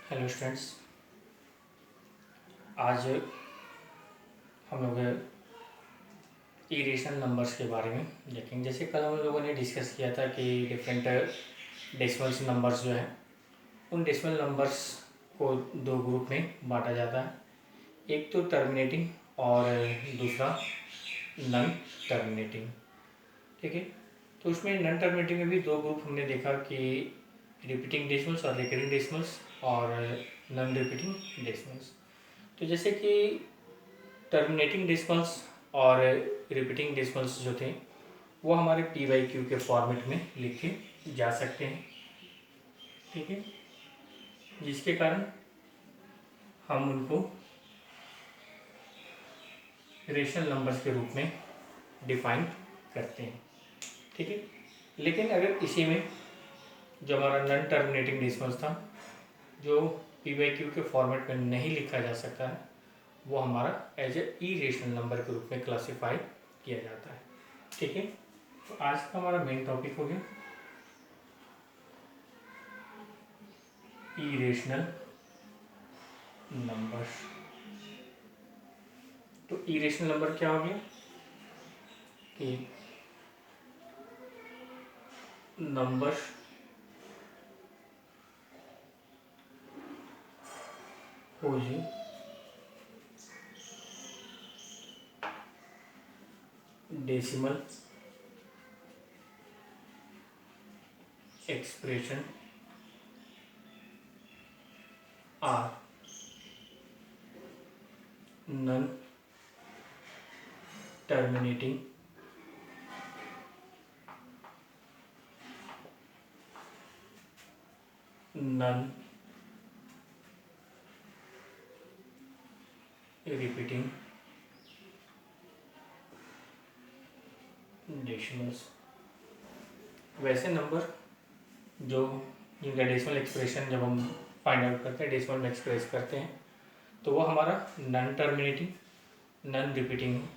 Hello students. आज हम लोग इरेशनल नंबर्स के बारे में देखेंगे। जैसे कल हम लोगों ने डिस्कस किया था कि डिफरेंट डेसिमल्स नंबर्स जो हैं उन डेसिमल नंबर्स को दो ग्रुप में बांटा जाता है, एक तो टर्मिनेटिंग और दूसरा नॉन टर्मिनेटिंग। ठीक है, तो उसमें नॉन टर्मिनेटिंग में भी दो ग्रुप हमने देखा कि रिपीटिंग डेसिमल्स और रिकरिंग डेसिमल्स और नॉन रिपीटिंग डेसिमल्स। तो जैसे कि टर्मिनेटिंग डेसिमल्स और रिपीटिंग डेसिमल्स जो थे वो हमारे पी बाई क्यू के फॉर्मेट में लिखे जा सकते हैं। ठीक है, जिसके कारण हम उनको रेशनल नंबर्स के रूप में डिफाइन करते हैं। ठीक है, लेकिन अगर इसी में जो हमारा नॉन टर्मिनेटिंग डेसिमल्स था जो पी बाई क्यू के फॉर्मेट में नहीं लिखा जा सकता है वो हमारा एज ए इरेशनल नंबर के रूप में क्लासीफाई किया जाता है। ठीक है, तो आज का हमारा मेन टॉपिक हो गया इरेशनल नंबर्स। तो इरेशनल नंबर क्या हो गया कि numbers whose decimal expression are non terminating non repeating decimals. वैसे नंबर जो जिनका डेसिमल एक्सप्रेशन जब हम फाइंड आउट करते हैं, डेसिमल में एक्सप्रेस करते हैं, तो वो हमारा नॉन टर्मिनेटिंग नॉन रिपीटिंग है।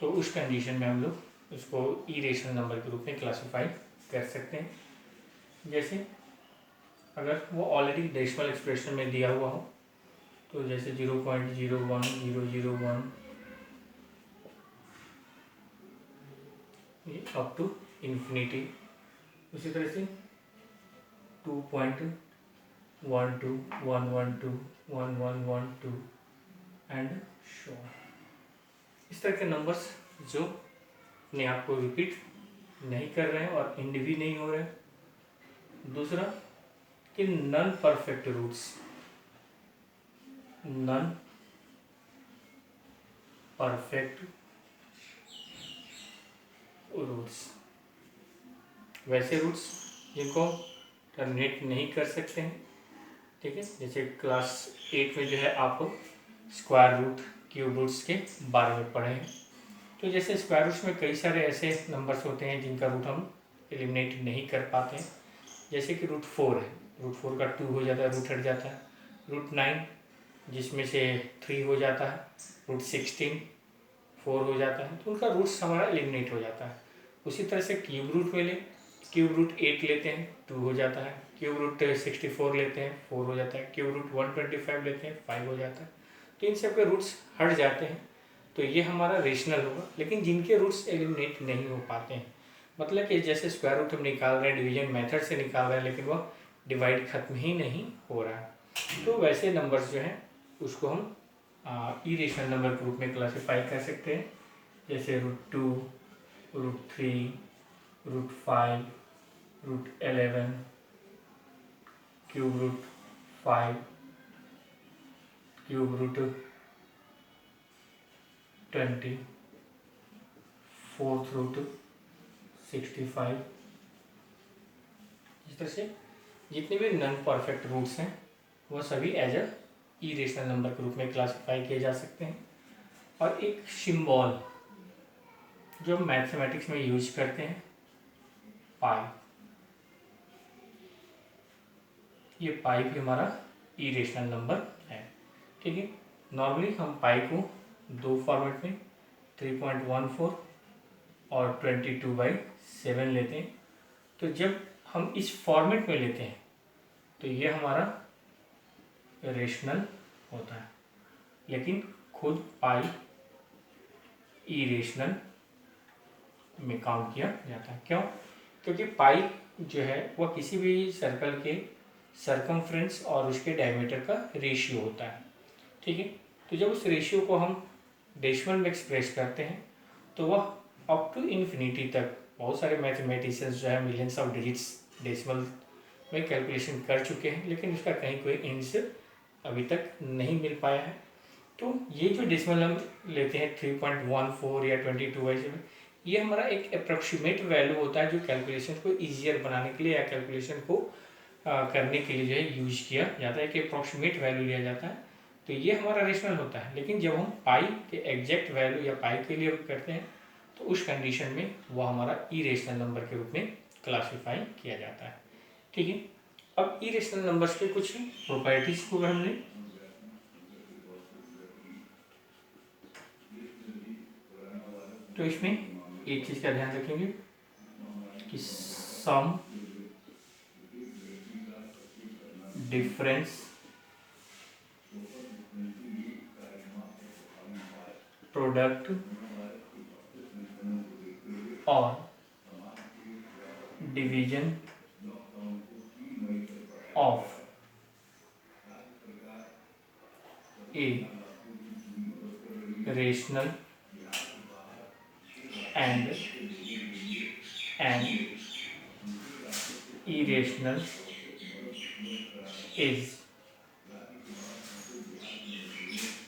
तो उस कंडीशन में हम लोग उसको इरेशनल नंबर के रूप में क्लासीफाई कर सकते हैं। जैसे अगर वो ऑलरेडी डेसिमल एक्सप्रेशन में दिया हुआ हो, तो जैसे 0.01001 अप टू इन्फिनिटी, उसी तरह से 2.12 112 1112 एंड शो। इस तरह के नंबर्स जो अपने आप को रिपीट नहीं कर रहे हैं और एंड भी नहीं हो रहे हैं। दूसरा कि non perfect roots, non perfect roots, वैसे रूट्स जिनको टर्मिनेट नहीं कर सकते हैं। ठीक है, जैसे क्लास 8 में जो है आप स्क्वायर रूट क्यूब रूट्स के बारे में पढ़े हैं। तो जैसे स्क्वायर रूट्स में कई सारे ऐसे नंबर्स होते हैं जिनका रूट हम एलिमिनेट नहीं कर पाते हैं। जैसे कि रूट 4 है, रूट 4 का 2 हो जाता है, रूट हट जाता है। रूट 9 जिसमें से 3 हो जाता है, रूट 16 4 हो जाता है, तो उनका रूट्स हमारा एलिमिनेट हो जाता है। उसी तरह से क्यूब रूट में ले, क्यूब रूट 8 लेते हैं 2 हो जाता है, क्यूब रूट 64 लेते हैं 4 हो जाता है, क्यूब रूट 125 लेते हैं 5 हो जाता है। तो इन सब के रूट्स हट जाते हैं, तो ये हमारा रेशनल होगा। लेकिन जिनके रूट्स एलिमिनेट नहीं हो पाते हैं, मतलब कि जैसे स्क्वायर रूट हम निकाल रहे हैं, डिवीजन मेथड से निकाल रहे हैं, लेकिन वह डिवाइड खत्म ही नहीं हो रहा है, तो वैसे नंबर्स जो हैं उसको हम इरेशनल नंबर के रूप में क्लासीफाई कर सकते हैं। जैसे root 2, root 3, root 5, root 11, cube root 5, cube root 20, fourth root 65। इस तरह से जितने भी नॉन परफेक्ट रूट्स हैं वह सभी एज अ इरेशनल नंबर के रूप में क्लासीफाई किए जा सकते हैं। और एक सिंबल जो मैथमेटिक्स में यूज करते हैं, पाई, ये पाई भी हमारा इरेशनल नंबर है। ठीक है, नॉर्मली हम पाई को दो फॉर्मेट में 3.14 और 22/7 लेते हैं। तो जब हम इस फॉर्मेट में लेते हैं तो ये हमारा रेशनल होता है, लेकिन खुद पाई इरेशनल में काउंट किया जाता है। क्यों? क्योंकि पाई जो है वह किसी भी सर्कल के सरकमफ्रेंस और उसके डायमीटर का रेशियो होता है। ठीक है, तो जब उस रेशियो को हम डेसिमल में एक्सप्रेस करते हैं तो वह अप टू इन्फिनिटी तक, बहुत सारे मैथमेटिशियंस जो है मिलियंस ऑफ डिजिट्स डेसिमल में कैलकुलेशन कर चुके हैं, लेकिन उसका कहीं कोई आंसर अभी तक नहीं मिल पाया है। तो ये जो डेसिमल हम लेते हैं 3.14 या 22 ऐसे में, ये हमारा एक अप्रोक्सीमेट वैल्यू होता है जो कैलकुलेशन को ईजियर बनाने के लिए या कैलकुलेशन को करने के लिए जो है यूज किया जाता है, कि अप्रोक्सीमेट वैल्यू लिया जाता है, तो ये हमारा रेशनल होता है। लेकिन जब हम पाई के एग्जैक्ट वैल्यू या पाई के लिए करते हैं तो उस कंडीशन में वो हमारा इरेशनल नंबर के रूप में क्लासीफाई किया जाता है। ठीक है, अब इरेशनल नंबर्स के कुछ प्रॉपर्टीज को अगर हमने तो इसमें एक चीज का ध्यान रखेंगे कि सम, डिफरेंस, प्रोडक्ट और division of a rational and an irrational is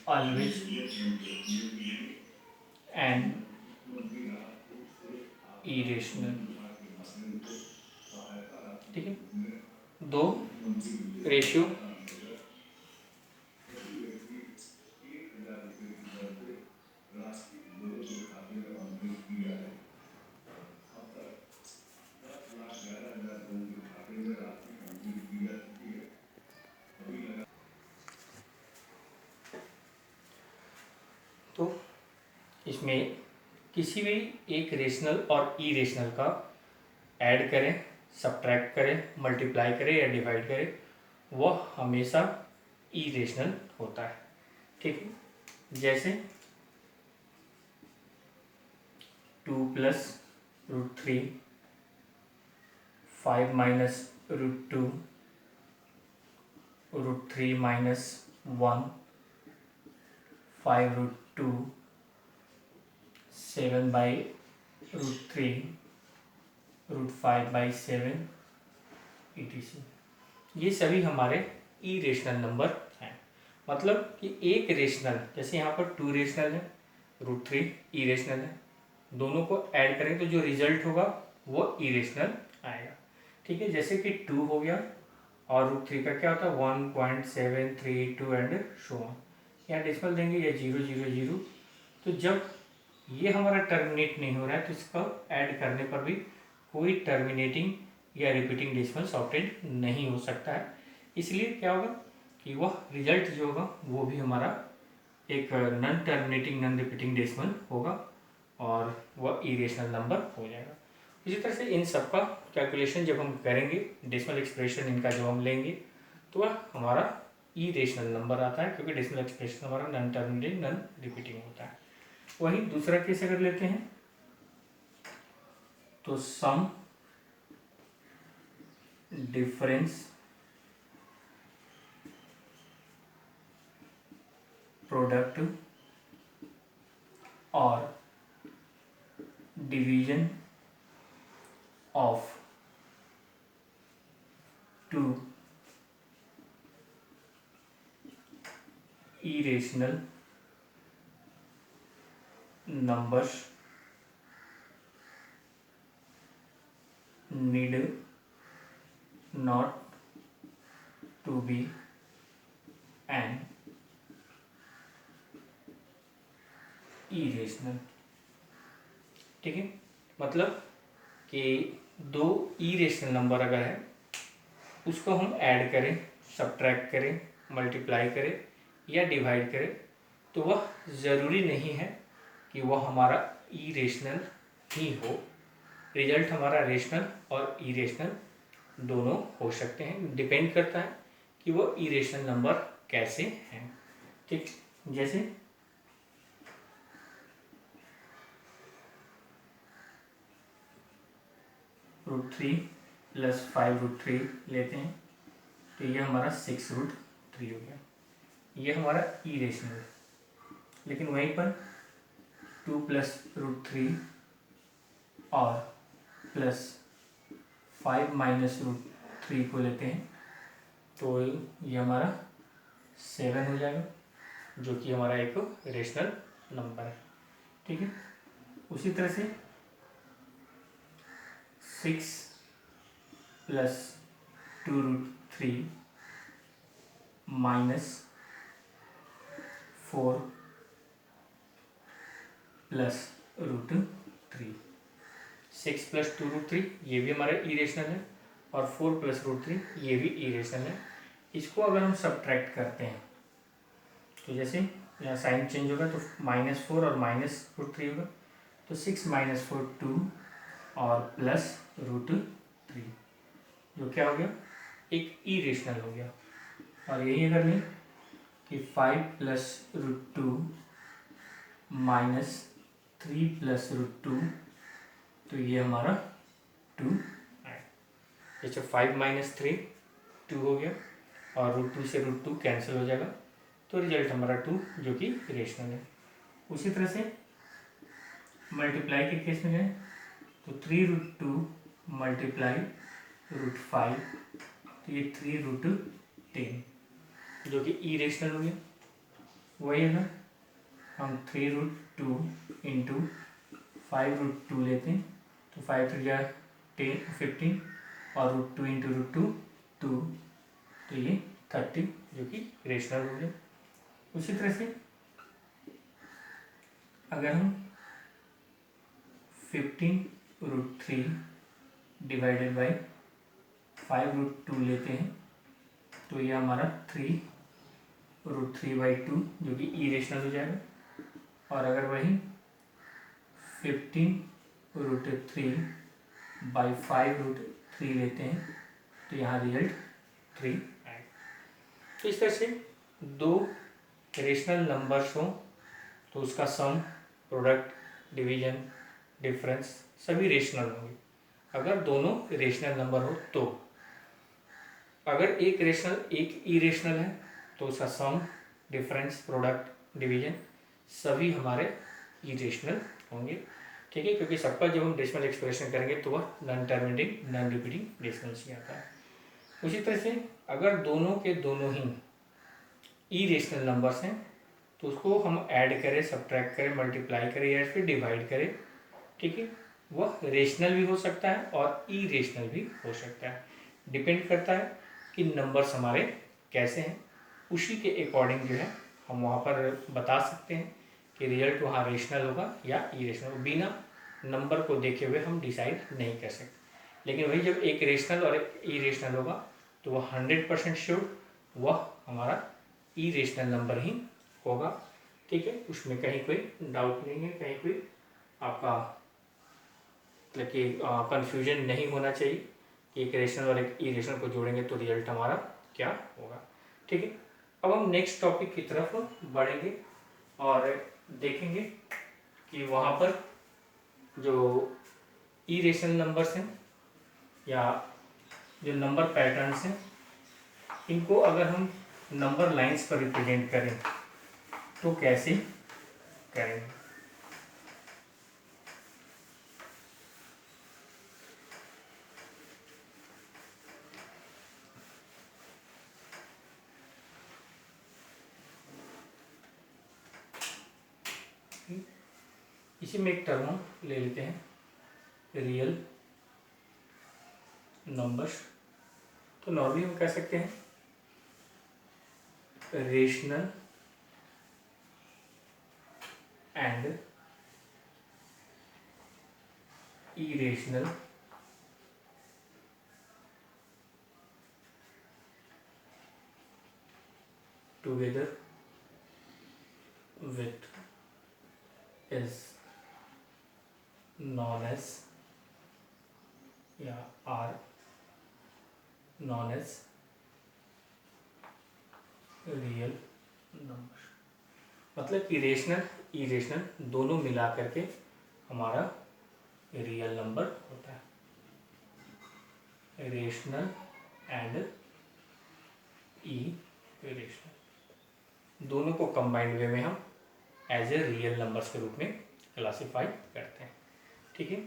always an irrational। ठीक है, दो रेशियो तो इसमें किसी भी एक रेशनल और इरेशनल का ऐड करें, सब्ट्रैक्ट करें, मल्टीप्लाई करें या डिवाइड करें, वह हमेशा इरेशनल होता है। ठीक है, जैसे 2 + √3, 5 - √2, √3 - 1, 5 √2, 7/√3, √5/7 etc। ये सभी हमारे इरेशनल नंबर हैं। मतलब कि एक रेशनल, जैसे यहाँ पर 2 रेशनल है, √3 इरेशनल है, दोनों को ऐड करें तो जो रिजल्ट होगा वो इरेशनल आएगा। ठीक है, जैसे कि 2 हो गया और √3 का क्या होता है 1.732 एंड सो ऑन। यहाँ डेसिमल देंगे या 000। तो जब ये हमारा टर्मिनेट नहीं हो रहा है तो इसका ऐड करने पर भी कोई टर्मिनेटिंग या रिपीटिंग डेसिमल्स ऑब्टेन नहीं हो सकता है। इसलिए क्या होगा कि वह रिजल्ट जो होगा वो भी हमारा एक non terminating non repeating decimal होगा और वह इरेशनल नंबर हो जाएगा। इसी तरह से इन सब का कैलकुलेशन जब हम करेंगे, डेसिमल एक्सप्रेशन इनका जब हम लेंगे तो वह हमारा इरेशनल नंबर आता है, क्योंकि डेसिमल एक्सप्रेशन हमारा नॉन टर्मिनेटिंग नॉन रिपीटिंग होता है। वही दूसरा केस अगर लेते हैं तो सम, डिफरेंस, प्रोडक्ट और division of 2 irrational numbers need not to be an irrational। ठीक है, मतलब कि 2 इरेशनल नंबर अगर है उसको हम ऐड करें, सब्ट्रैक्ट करें, मल्टीप्लाई करें या डिवाइड करें तो वह ज़रूरी नहीं है कि वह हमारा इरेशनल ही हो। रिजल्ट हमारा रेशनल और इरेशनल दोनों हो सकते हैं, डिपेंड करता है कि वो इरेशनल नंबर कैसे हैं। ठीक, जैसे √3 + 5√3 लेते हैं तो ये हमारा 6√3 हो गया। ये हमारा इरेशनल है। लेकिन वहीं पर 2 + √3 और +5 - √3 को लेते हैं तो ये हमारा 7 हो जाएगा, जो कि हमारा एक रेशनल नंबर है। ठीक है, उसी तरह से 6 + 2√3 -4 + √3, 6 + 2√3 ये भी हमारा इरेशनल है और 4 + √3 ये भी इरेशनल है। इसको अगर हम सब्ट्रैक्ट करते हैं तो जैसे यहाँ साइन चेंज होगा तो -4 और -√3 होगा, तो 6 - 4 2 और +√3, जो क्या हो गया, एक इरेशनल हो गया। और यही अगर नहीं कि 5 + √2 -3 + √2, तो ये हमारा 2 है। जैसे 5 - 3 2 हो गया और √2 से √2 कैंसिल हो जाएगा, तो रिजल्ट हमारा 2, जो कि रेशनल है। उसी तरह से मल्टीप्लाई के केस में गए तो 3√2 × √5, तो ये 3√10, जो कि इरेशनल हो गया। वही अगर हम 3√2 × 5√2 लेते हैं तो 5 3 जा 15 और √2 × √2 2, तो ये 30, जो कि रेशनल हो गया। उसी तरह से अगर हम 15√3 ÷ 5√2 लेते हैं तो ये हमारा 3√3/2, जो कि इरेशनल हो जाएगा। और अगर वही 15√3 / 5√3 लेते हैं तो यहाँ रिजल्ट 3 आएगा। तो इस तरह से दो रेशनल नंबर्स हो तो उसका सम, प्रोडक्ट, डिवीजन, डिफरेंस सभी रेशनल होंगे। अगर दोनों रेशनल नंबर हो तो, अगर एक रेशनल एक इरेशनल है तो उसका सम, डिफरेंस, प्रोडक्ट, डिवीजन सभी हमारे इरेशनल होंगे। ठीक है, क्योंकि सबका जब हम डेसिमल एक्सप्रेशन करेंगे तो वह non terminating non repeating decimal से आता है। उसी तरह से अगर दोनों के दोनों ही इरेशनल नंबर्स हैं तो उसको हम ऐड करें, सब्ट्रैक्ट करें, मल्टीप्लाई करें या फिर डिवाइड करें, ठीक है, वह रेशनल भी हो सकता है और इरेशनल भी हो सकता है। डिपेंड करता है कि नंबर्स हमारे कैसे हैं, उसी के अकॉर्डिंग जो है हम वहाँ पर बता सकते हैं कि रिजल्ट वहाँ रेशनल होगा या इरेशनल। बिना नंबर को देखे हुए हम डिसाइड नहीं कर सकते। लेकिन वही जब एक रेशनल और एक इरेशनल होगा तो वह 100% श्योर वह हमारा इरेशनल नंबर ही होगा। ठीक है, उसमें कहीं कोई डाउट नहीं है, कहीं कोई आपका मतलब कि कन्फ्यूजन नहीं होना चाहिए कि एक रेशनल और एक इरेशनल को जोड़ेंगे तो रिजल्ट हमारा क्या होगा। ठीक है, अब हम नेक्स्ट टॉपिक की तरफ बढ़ेंगे और देखेंगे कि वहाँ पर जो इरेशनल नंबर्स हैं या जो नंबर पैटर्न्स हैं, इनको अगर हम नंबर लाइंस पर रिप्रेजेंट करें तो कैसे करेंगे। इसी में एक टर्म ले लेते हैं, रियल नंबर्स। तो नॉर्मली हम कह सकते हैं rational and irrational together with is known as या are known as real number, मतलब कि रेशनल इरेशनल दोनों मिला करके हमारा रियल नंबर होता है। रेशनल एंड इरेशनल दोनों को कंबाइंड वे में हम एज ए रियल नंबर्स के रूप में क्लासिफाई करते हैं। ठीक है,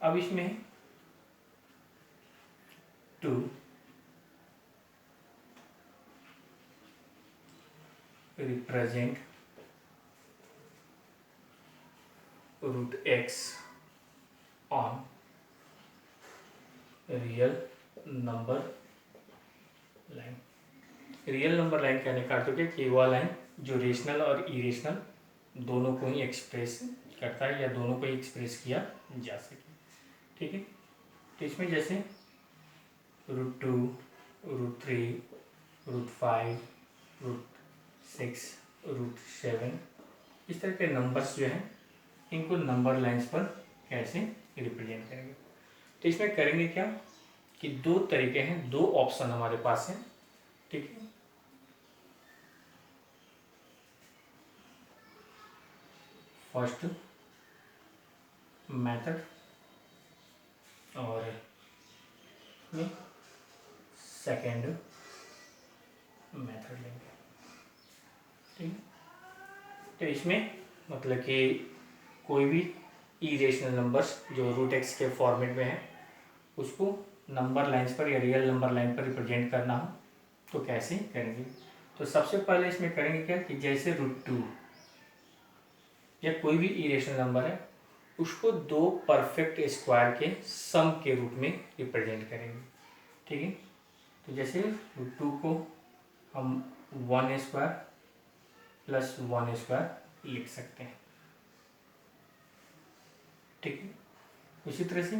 अब इसमें to represent root x on real number line. Real number line कहने का अर्थ है कि वह लाइन जो रेशनल और इरेशनल दोनों को ही एक्सप्रेस करता है या दोनों को ही एक्सप्रेस किया जा सके। ठीक है, तो इसमें जैसे √2, √3, √5, √6, √7 इस तरह के नंबर्स जो हैं इनको नंबर लाइंस पर कैसे रिप्रेजेंट करेंगे। तो इसमें करेंगे क्या कि दो तरीके हैं, दो ऑप्शन हमारे पास हैं। ठीक है, फर्स्ट मेथड और सेकेंड मेथड लेंगे। ठीक है, तो इसमें मतलब कि कोई भी इरेशनल नंबर्स जो √x के फॉर्मेट में है उसको नंबर लाइंस पर या रियल नंबर लाइन पर रिप्रेजेंट करना हो तो कैसे करेंगे। तो सबसे पहले इसमें करेंगे क्या कि जैसे √2 या कोई भी इरेशनल नंबर है उसको दो परफेक्ट स्क्वायर के सम के रूप में रिप्रेजेंट करेंगे। ठीक है, तो जैसे √2 को हम 1² प्लस 1² लिख सकते हैं। ठीक है, उसी तरह से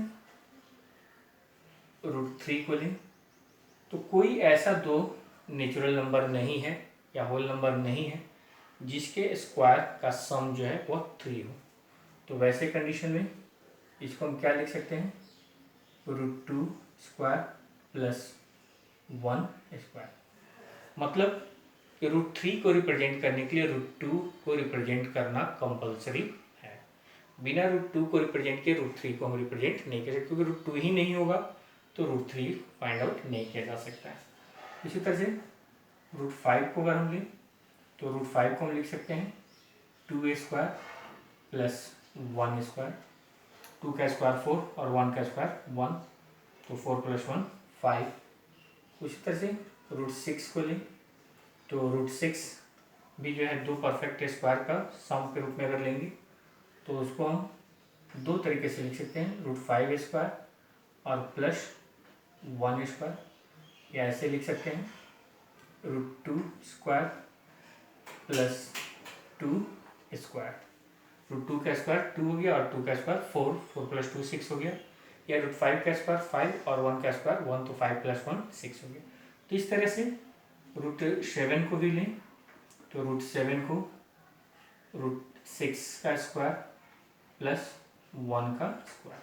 √3 को लें तो कोई ऐसा दो नेचुरल नंबर नहीं है या होल नंबर नहीं है जिसके स्क्वायर का सम जो है वो 3 हो। तो वैसे कंडीशन में इसको हम क्या लिख सकते हैं, √2² प्लस 1²। मतलब कि √3 को रिप्रेजेंट करने के लिए √2 को रिप्रेजेंट करना कंपलसरी है। बिना √2 को रिप्रेजेंट किए √3 को हम रिप्रेजेंट नहीं कर सकते, क्योंकि √2 ही नहीं होगा तो √3 फाइंड आउट नहीं किया जा सकता है। इसी तरह से √5 को अगर हम लें तो √5 को हम लिख सकते हैं 2a² प्लस 1²। 2 का स्क्वायर 4 और 1 का स्क्वायर 1, तो 4 प्लस 1 5। उसी तरह से √6 को लें तो √6 भी जो है दो परफेक्ट स्क्वायर का सम के रूप में अगर लेंगे तो उसको हम दो तरीके से लिख सकते हैं, √5² और प्लस 1², या ऐसे लिख सकते हैं √2² प्लस 2²। √2 का स्क्वायर 2 हो गया और 2 का स्क्वायर 4, 4 प्लस 2 6 हो गया, या √5 का स्क्वायर 5 और 1 का स्क्वायर 1, तो 5 प्लस 1 6 हो गया। तो इस तरह से √7 को भी लें तो √7 को √6 का स्क्वायर प्लस 1 का स्क्वायर,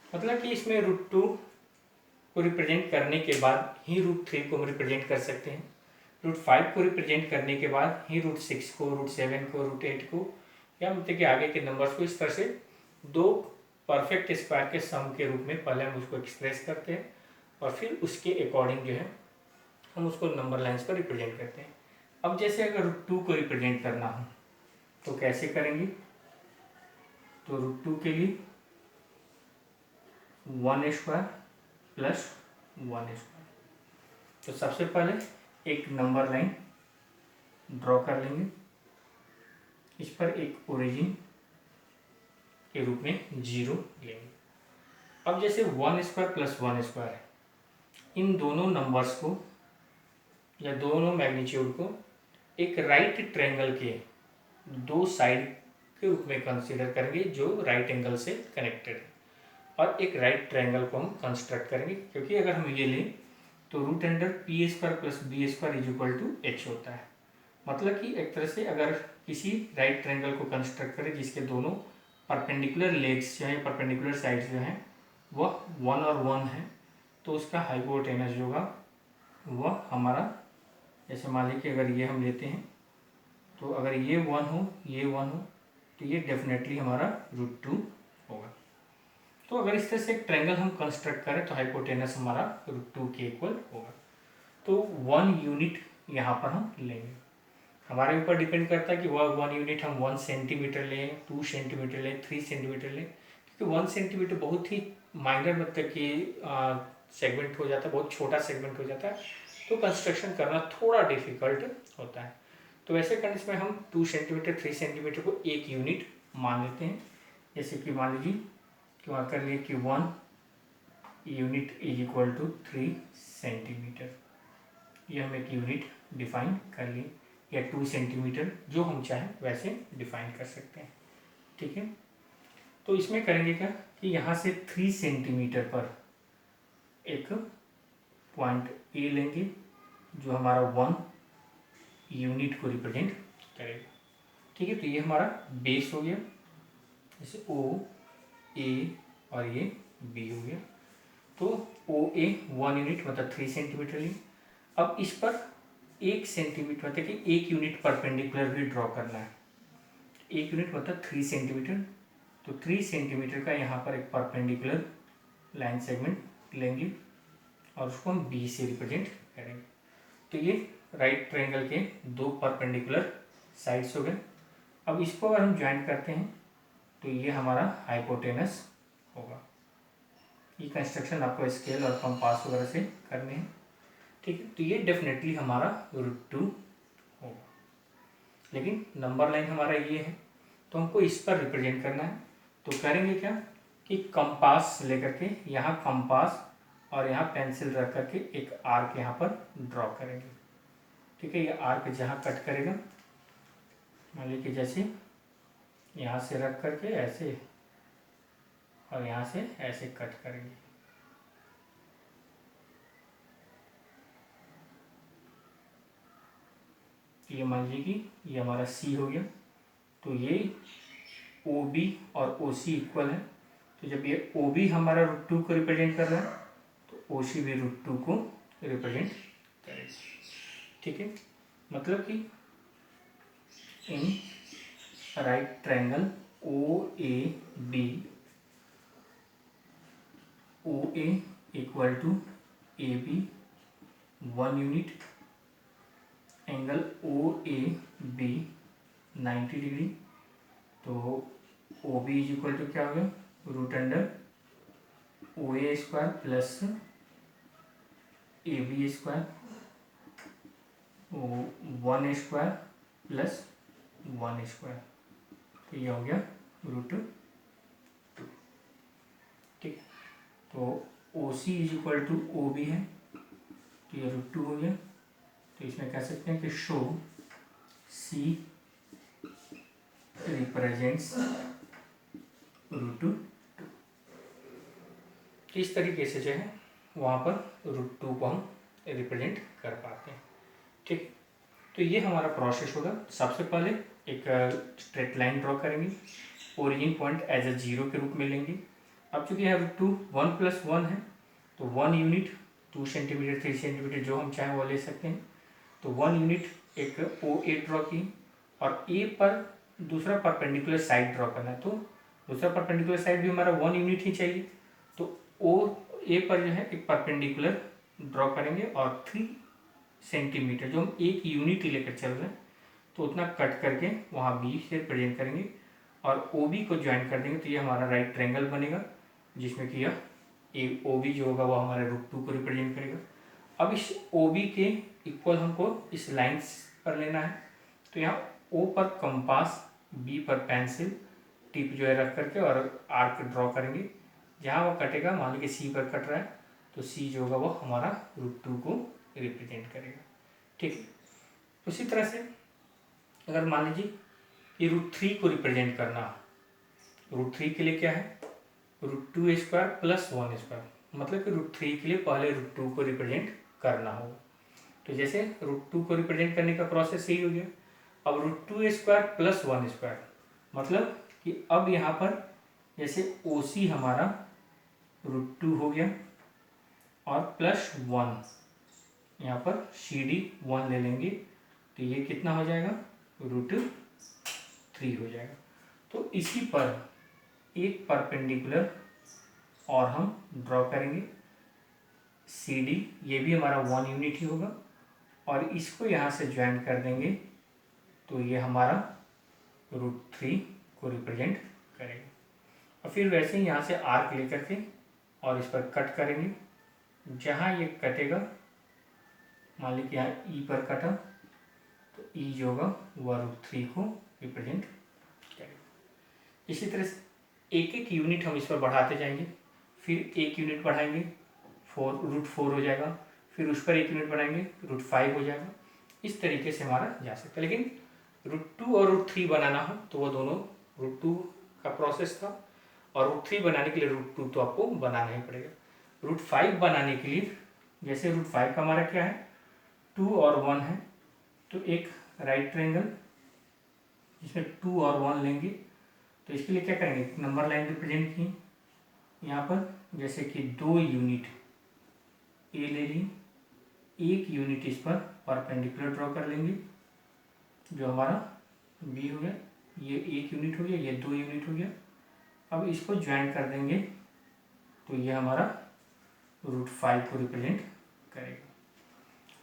मतलब कि इसमें √2 को रिप्रेजेंट करने के बाद ही √3 को हम रिप्रेजेंट कर सकते हैं, √5 को रिप्रेजेंट करने के बाद ही √6 को, √7 को, √8 को, या मतलब कि आगे के नंबर्स को इस तरह से दो परफेक्ट स्क्वायर के सम के रूप में पहले हम उसको एक्सप्रेस करते हैं और फिर उसके अकॉर्डिंग जो है हम उसको नंबर लाइंस पर रिप्रेजेंट करते हैं। अब जैसे अगर √2 को रिप्रेजेंट करना हो तो कैसे करेंगे, तो √2 के लिए 1² प्लस 1²। तो सबसे पहले एक नंबर लाइन ड्रॉ कर लेंगे, इस पर एक ओरिजिन के रूप में 0 लेंगे। अब जैसे 1² प्लस 1² है, इन दोनों नंबर्स को या दोनों मैग्नीट्यूड को एक राइट ट्रायंगल के दो साइड के रूप में कंसीडर करेंगे जो राइट एंगल से कनेक्टेड है, और एक राइट ट्रायंगल को हम कंस्ट्रक्ट करेंगे, क्योंकि अगर हम ये लें तो √p² प्लस b² =h होता है। मतलब कि एक तरह से अगर किसी राइट ट्रायंगल को कंस्ट्रक्ट करें जिसके दोनों परपेंडिकुलर लेग्स जो हैं, परपेंडिकुलर साइड्स जो हैं वह 1 और 1 है, तो उसका हाइपोटेनस जो होगा वह हमारा जैसे मान लीजिए अगर ये हम लेते हैं तो अगर ये 1 हो, ये 1 हो, तो ये डेफिनेटली हमारा √2 होगा। तो अगर इस तरह से एक ट्रायंगल हम कंस्ट्रक्ट करें तो हाइपोटेनस हमारा √2 के इक्वल होगा। तो 1 यूनिट यहाँ पर हम लेंगे, हमारे ऊपर डिपेंड करता है कि वह 1 यूनिट हम 1 सेंटीमीटर लें, 2 सेंटीमीटर लें, 3 सेंटीमीटर लें, क्योंकि 1 सेंटीमीटर बहुत ही माइनर मतलब कि सेगमेंट हो जाता है, बहुत छोटा सेगमेंट हो जाता है, तो कंस्ट्रक्शन करना थोड़ा डिफिकल्ट होता है। तो वैसे कंडीशन में हम 2 सेंटीमीटर 3 सेंटीमीटर को 1 यूनिट मान लेते हैं। जैसे कि मान लीजिए कि वहाँ कर लिए कि 1 unit is equal to 3 centimetre, ये हम एक यूनिट डिफाइन कर लिए, या 2 सेंटीमीटर जो हम चाहें वैसे डिफाइन कर सकते हैं। ठीक है, तो इसमें करेंगे क्या कि यहाँ से 3 सेंटीमीटर पर एक पॉइंट ए लेंगे जो हमारा 1 यूनिट को रिप्रेजेंट करेगा। ठीक है, तो ये हमारा बेस हो गया, जैसे ओ ए और ये बी हो गया। तो ओ ए 1 यूनिट मतलब 3 सेंटीमीटर लिए। अब इस पर 1 सेंटीमीटर मतलब कि 1 यूनिट परपेंडिकुलर भी ड्रॉ करना है। 1 यूनिट मतलब 3 सेंटीमीटर, तो 3 सेंटीमीटर का यहाँ पर एक परपेंडिकुलर लाइन सेगमेंट लेंगे और उसको हम बी से रिप्रेजेंट करेंगे। तो ये राइट ट्रायंगल के 2 परपेंडिकुलर साइड्स हो गए। अब इसको अगर हम ज्वाइन करते हैं तो ये हमारा हाइपोटेनस होगा। ये कंस्ट्रक्शन आपको स्केल और कंपास वगैरह से करने हैं। ठीक है, तो ये डेफिनेटली हमारा √2 होगा, लेकिन नंबर लाइन हमारा ये है तो हमको इस पर रिप्रेजेंट करना है। तो करेंगे क्या कि कंपास लेकर के यहाँ कंपास और यहाँ पेंसिल रख करके एक आर्क यहाँ पर ड्रॉ करेंगे। ठीक है, ये आर्क जहाँ कट करेगा, मान लीजिए जैसे यहाँ से रख करके ऐसे और यहाँ से ऐसे कट करेंगे। ये मान लीजिए कि ये हमारा सी हो गया, तो ये ओ बी और ओ सी इक्वल है। तो जब ये ओ बी हमारा √2 को रिप्रेजेंट कर रहा है तो ओ सी भी √2 को रिप्रेजेंट करेगा। ठीक है, मतलब कि in right triangle O A B, O A equal to A B 1 unit, angle O A B 90 degree, तो O B is equal to क्या हो गया √O_A² plus AB² 1A² plus 1A², तो ये हो गया √2। ठीक है, तो OC is equal to OB है, तो ये √2 हो गया। तो इसमें कह सकते हैं कि शो C रिप्रेजेंट्स √2। इस तरीके से जो है वहाँ पर √2 को हम रिप्रेजेंट कर पाते हैं। ठीक, तो ये हमारा प्रोसेस होगा। सबसे पहले एक स्ट्रेट लाइन ड्रॉ करेंगे, ओरिजिन पॉइंट एज अ 0 के रूप में लेंगे। अब चूंकि यहाँ √2 1 + 1 है, तो 1 यूनिट 2 सेंटीमीटर 3 सेंटीमीटर जो हम चाहें वो ले सकते हैं। तो 1 यूनिट एक OA ड्रॉ की, और ए पर दूसरा परपेंडिकुलर साइड ड्रॉ करना है, तो दूसरा परपेंडिकुलर साइड भी हमारा 1 यूनिट ही चाहिए। तो OA पर जो है एक परपेंडिकुलर ड्रॉ करेंगे और 3 सेंटीमीटर जो हम 1 यूनिट ही लेकर चल रहे हैं तो उतना कट करके वहाँ बी से प्रेजेंट करेंगे और OB को ज्वाइन कर देंगे, तो ये हमारा राइट ट्रायंगल बनेगा, जिसमें कि यह OB जो होगा वो हमारे √2 को रिप्रेजेंट करेगा। अब इस OB के इक्वल हमको इस लाइन्स पर लेना है, तो यहाँ O पर कंपास, B पर पेंसिल टिप जो है रख करके और आर्क ड्रॉ करेंगे। जहाँ वो कटेगा, मान लीजिए C पर कट रहा है तो C जो होगा वो हमारा √2 को रिप्रेजेंट करेगा। ठीक है, उसी तरह से अगर मान लीजिए ये √3 को रिप्रेजेंट करना, √3 के लिए क्या है √2A² प्लस 1A², मतलब कि √3 के लिए पहले √2 को रिप्रेजेंट करना होगा। तो जैसे √2 को रिप्रेजेंट करने का प्रोसेस यही हो गया। अब √2A² प्लस 1A², मतलब कि अब यहाँ पर जैसे OC हमारा √2 हो गया और प्लस 1, यहाँ पर CD1 ले लेंगे तो ये कितना हो जाएगा, √3 हो जाएगा। तो इसी पर एक परपेंडिकुलर और हम ड्रॉ करेंगे CD, ये भी हमारा 1 यूनिट ही होगा, और इसको यहाँ से ज्वाइन कर देंगे तो ये हमारा √3 को रिप्रेजेंट करेगा। और फिर वैसे ही यहाँ से आर्क लेकर के और इस पर कट करेंगे, जहाँ ये कटेगा मान लीजिए यहाँ E पर कटा तो E जो होगा वह √3 को रिप्रेजेंट करेगा। इसी तरह से एक एक यूनिट हम इस पर बढ़ाते जाएंगे, फिर एक यूनिट बढ़ाएंगे √4 हो जाएगा, फिर उस पर एक यूनिट बढ़ाएंगे √5 हो जाएगा। इस तरीके से हमारा जा सकता है। लेकिन √2 और √3 बनाना हो तो वो दोनों √2 का प्रोसेस था, और √3 बनाने के लिए √2 तो आपको बनाना ही पड़ेगा। √5 बनाने के लिए जैसे √5 का हमारा क्या है, 2 और 1 है, तो एक राइट ट्रायंगल जिसमें 2 और 1 लेंगे, तो इसके लिए क्या करेंगे, नंबर लाइन रिप्रेजेंट की यहाँ पर, जैसे कि 2 यूनिट ए ले ली, एक यूनिट इस पर परपेंडिकुलर ड्रॉ कर लेंगे जो हमारा बी हो गया, ये एक यूनिट हो गया, ये 2 यूनिट हो गया। अब इसको ज्वाइन कर देंगे तो ये हमारा √5 को रिप्रेजेंट करेगा।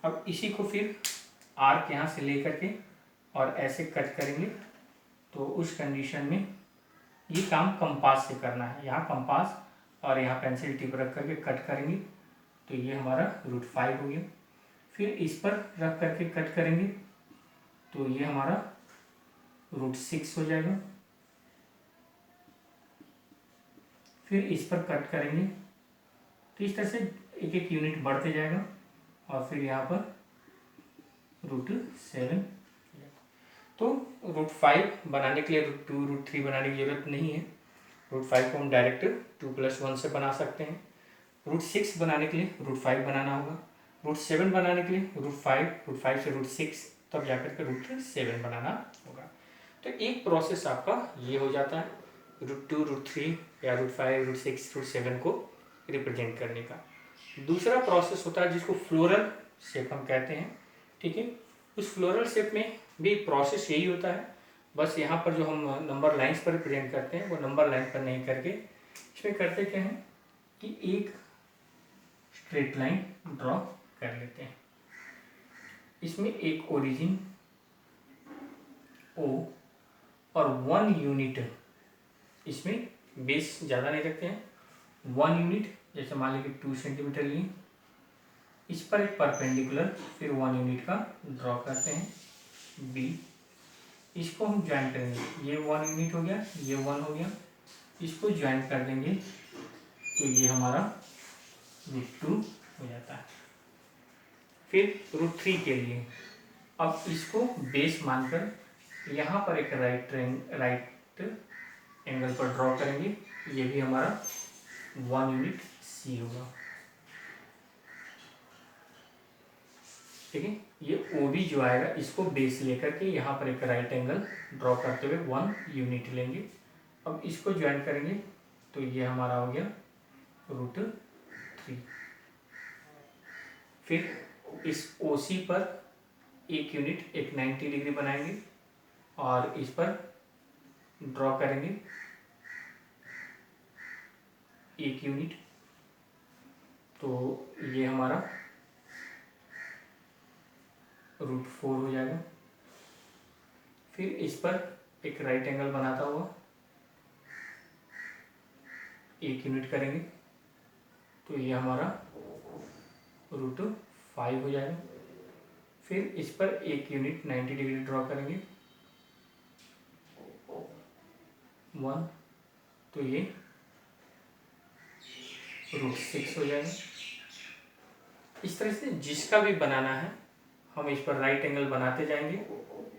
अब इसी को फिर आर्क यहाँ से लेकर के और ऐसे कट करेंगे, तो उस कंडीशन में ये काम कंपास से करना है, यहाँ कंपास और यहाँ पेंसिल टिप रख करके कट करेंगे तो ये हमारा √5 हो गया। फिर इस पर रख करके कट करेंगे तो ये हमारा √6 हो जाएगा। फिर इस पर कट करेंगे तो इस तरह से एक एक यूनिट बढ़ते जाएगा, और फिर यहाँ पर √7। तो √5 बनाने के लिए √2 √3 बनाने की ज़रूरत नहीं है, √5 को हम डायरेक्ट 2 + 1 से बना सकते हैं। √6 बनाने के लिए √5 बनाना होगा, √7 बनाने के लिए √5 से √6 तब जाकर के √7 बनाना होगा। तो एक प्रोसेस आपका ये हो जाता है √2 √3 या √5 √6 √7 को रिप्रेजेंट करने का। दूसरा प्रोसेस होता है जिसको फ्लोरल शेप हम कहते हैं, ठीक है। उस फ्लोरल शेप में भी प्रोसेस यही होता है, बस यहाँ पर जो हम नंबर लाइंस पर रिप्रेजेंट करते हैं वो नंबर लाइन पर नहीं करके इसमें करते क्या है कि एक स्ट्रेट लाइन ड्रॉ कर लेते हैं। इसमें एक ओरिजिन O और 1 यूनिट, इसमें बेस ज़्यादा नहीं रखते हैं, 1 यूनिट, जैसे मान लीजिए 2 सेंटीमीटर लिए, इस पर एक परपेंडिकुलर फिर 1 यूनिट का ड्रॉ करते हैं B। इसको हम ज्वाइन करेंगे, ये 1 यूनिट हो गया, ये 1 हो गया, इसको ज्वाइन कर देंगे तो ये हमारा √2 हो जाता है। फिर √3 के लिए अब इसको बेस मानकर यहाँ पर एक राइट एंगल पर ड्रॉ करेंगे, ये भी हमारा 1 यूनिट C होगा, ठीक है। ये OB जो आएगा इसको बेस लेकर के यहाँ पर एक राइट एंगल ड्रॉ करते हुए 1 't लेंगे। अब इसको ज्वाइन करेंगे तो ये हमारा हो गया √3। फिर इस OC पर एक यूनिट एक 90 डिग्री बनाएंगे और इस पर ड्रॉ करेंगे एक यूनिट, तो ये हमारा √4 हो जाएगा। फिर इस पर एक राइट एंगल बनाता हुआ एक यूनिट करेंगे तो ये हमारा √5 हो जाएगा। फिर इस पर एक यूनिट 90 डिग्री ड्रॉ करेंगे 1, तो ये √6 हो जाएगा। इस तरह से जिसका भी बनाना है हम इस पर राइट एंगल बनाते जाएंगे,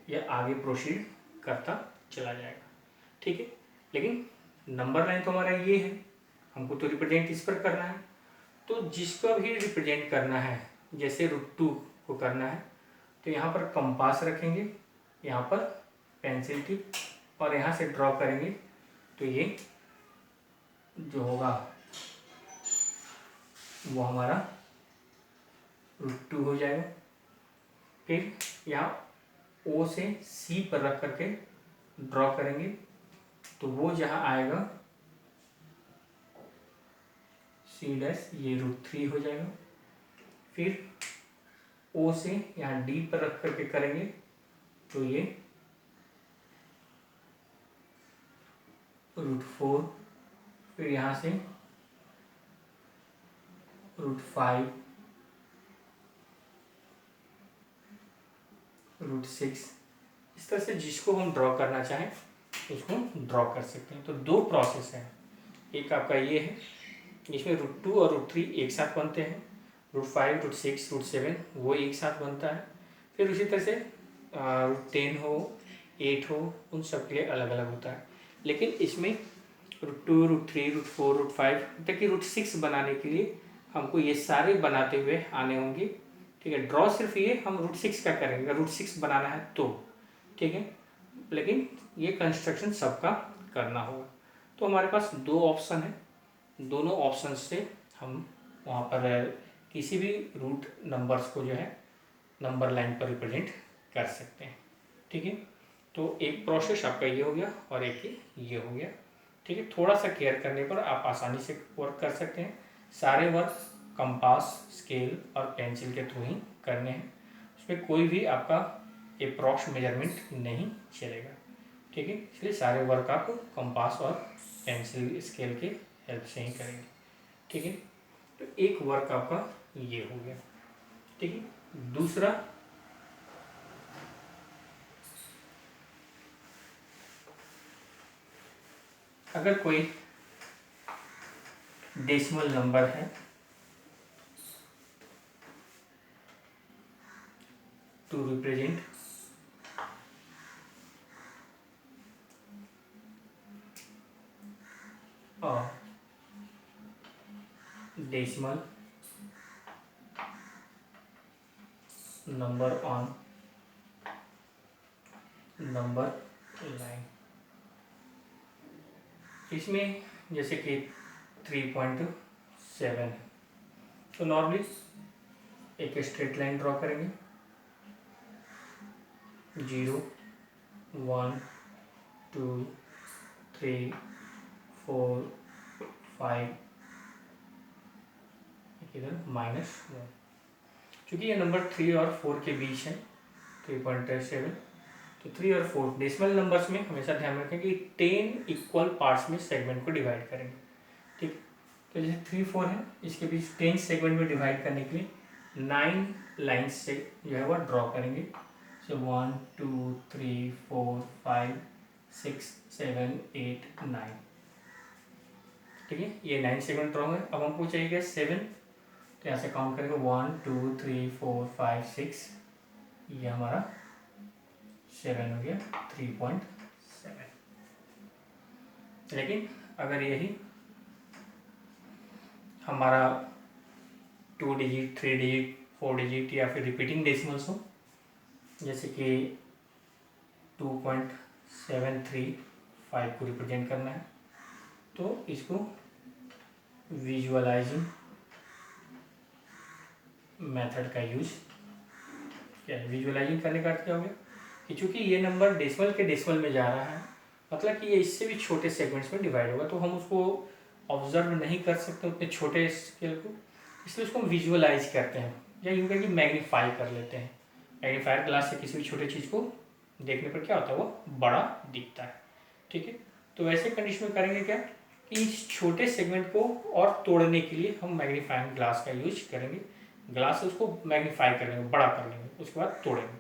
या आगे प्रोसीड करता चला जाएगा, ठीक है। लेकिन नंबर लाइन तो हमारा ये है, हमको तो रिप्रेजेंट इस पर करना है, तो जिसका भी रिप्रेजेंट करना है, जैसे √2 को करना है तो यहाँ पर कंपास रखेंगे, यहाँ पर पेंसिल टिप, और यहाँ से ड्रॉ करेंगे तो ये जो होगा वो हमारा √2 हो जाएगा। फिर यहाँ O से C पर रख करके ड्रॉ करेंगे तो वो जहाँ आएगा C' ये √3 हो जाएगा। फिर O से यहाँ D पर रख करके करेंगे तो ये √4। फिर यहाँ से √5, √6, इस तरह से जिसको हम ड्रॉ करना चाहें उसको ड्रॉ कर सकते हैं। तो दो प्रोसेस है, एक आपका ये है जिसमें √2 और √3 एक साथ बनते हैं, √5, √6, √7 वो एक साथ बनता है। फिर उसी तरह से √10 हो, 8 हो, उन सब के लिए अलग अलग होता है। लेकिन इसमें √2, √3, √4, √5 तक कि √6 बनाने के लिए हमको ये सारे बनाते हुए आने होंगे। ठीक है, ड्रॉ सिर्फ ये हम √6 का करेंगे अगर √6 बनाना है तो, ठीक है, लेकिन ये कंस्ट्रक्शन सबका करना होगा। तो हमारे पास दो ऑप्शन है, दोनों ऑप्शन से हम वहाँ पर किसी भी रूट नंबर्स को जो है नंबर लाइन पर रिप्रेजेंट कर सकते हैं। ठीक है, तो एक प्रोसेस आपका ये हो गया और एक ये हो गया। ठीक है, थोड़ा सा केयर करने पर आप आसानी से वर्क कर सकते हैं। सारे वर्क कंपास, स्केल और पेंसिल के थ्रू ही करने हैं, उसमें कोई भी आपका अप्रॉक्स मेजरमेंट नहीं चलेगा। ठीक है, इसलिए सारे वर्क आप कंपास और पेंसिल स्केल के हेल्प से ही करेंगे। ठीक है, तो एक वर्क आपका ये हो गया। ठीक है, दूसरा अगर कोई डेसिमल नंबर है to represent decimal number on number line, इसमें जैसे कि 3.7 तो नॉर्मली एक स्ट्रेट लाइन ड्रॉ करेंगे, 0, 1, 2, 3, 4, 5, इधर -1। चूँकि ये नंबर 3 और 4 के बीच है 3.7, तो 3 और 4 डेसिमल नंबर्स में हमेशा ध्यान रखें कि 10 इक्वल पार्ट्स में सेगमेंट को डिवाइड करेंगे। ठीक, तो जैसे 3, 4 है, इसके बीच 10 सेगमेंट में डिवाइड करने के लिए 9 लाइन्स से जो है वह ड्रॉ करेंगे। सो 1, 2, 3, 4, 5, 6, 7, 8, 9। ठीक है, ये 9 सेगमेंट ड्रॉ है। अब हमको चाहिए क्या 7, तो यहाँ से काउंट करेंगे 1, 2, 3, 4, 5, 6, ये हमारा 7 हो गया 3.7। लेकिन अगर यही हमारा 2 डिजिट, 3 डिजिट, 4 डिजिट या फिर रिपीटिंग डेसिमल्स हो, जैसे कि 2.735 को रिप्रेजेंट करना है, तो इसको विजुअलाइजिंग मेथड का यूज क्या है। विजुअलाइजिंग करने का अर्थ क्या हो गया कि चूंकि ये नंबर डेसिमल के डेसिमल में जा रहा है, मतलब कि ये इससे भी छोटे सेगमेंट्स में डिवाइड होगा, तो हम उसको ऑब्जर्व नहीं कर सकते उतने छोटे स्केल को, इसलिए उसको हम विजुअलाइज करते हैं या यूँ कहें कि मैग्नीफाई कर लेते हैं। मैग्नीफायर ग्लास से किसी भी छोटे चीज़ को देखने पर क्या होता है, वो बड़ा दिखता है। ठीक है, तो वैसे कंडीशन में करेंगे क्या कि इस छोटे सेगमेंट को और तोड़ने के लिए हम मैग्नीफाइंग ग्लास का यूज करेंगे। ग्लास से उसको मैग्नीफाई कर लेंगे, बड़ा कर लेंगे, उसके बाद तोड़ेंगे,